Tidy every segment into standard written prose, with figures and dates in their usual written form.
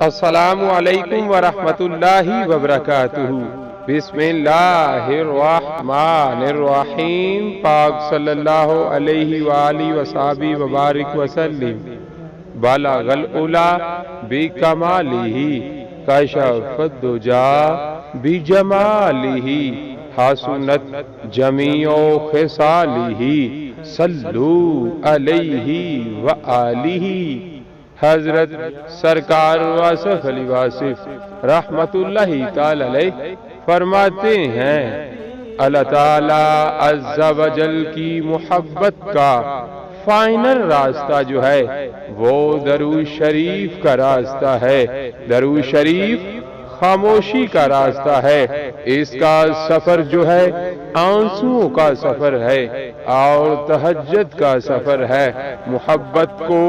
السلام علیکم ورحمۃ اللہ وبرکاتہ۔ بسم اللہ الرحمن الرحیم۔ پاک صلی اللہ علیہ وآلہ وصحبہ وبارک وسلم۔ بلغ العلا بکمالہ کشف الدجا بجمالہ حسنت جمیع خصالہ صلو علیہ وآلہ۔ حضرت سرکار واصف علی واصف رحمت اللہ تعالی علیہ فرماتے ہیں، اللہ تعالیٰ عز و جل کی محبت کا فائنل راستہ جو ہے وہ درود شریف کا راستہ ہے۔ درود شریف خاموشی کا راستہ ہے۔ اس کا سفر جو ہے آنسوؤں کا سفر ہے اور تہجد کا سفر ہے۔ محبت کو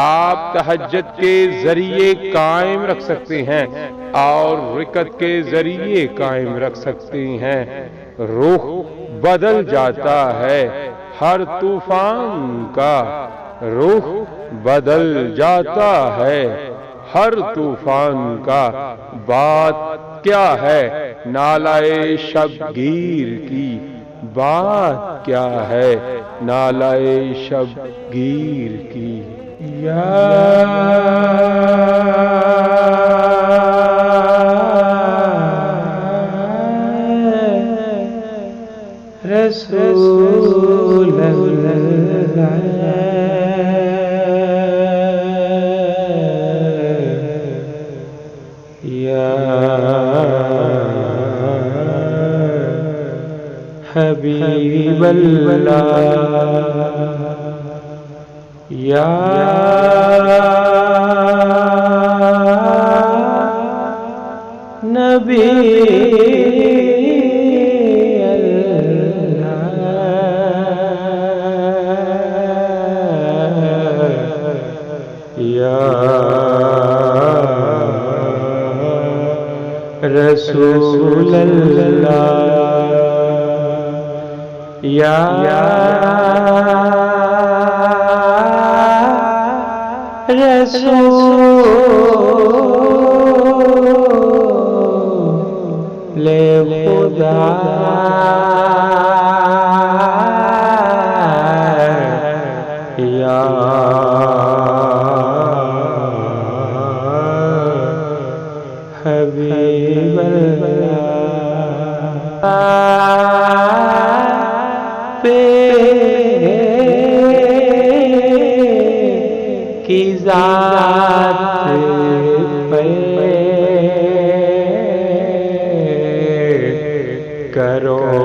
آپ تہجد کے ذریعے قائم رکھ سکتے ہیں اور رکعت کے ذریعے قائم رکھ سکتے ہیں۔ رخ بدل جاتا ہے ہر طوفان کا، رخ بدل جاتا ہے ہر طوفان کا۔ بات کیا ہے نالائے شبگیر کی، بات کیا ہے نالائے شبگیر کی۔ یا رسول اللہ، یا حبیب اللہ، یا نبی اللہ، یا رسول اللہ، یا رسول خدا، یا حبیب اللہ، کی ذات پہ کرو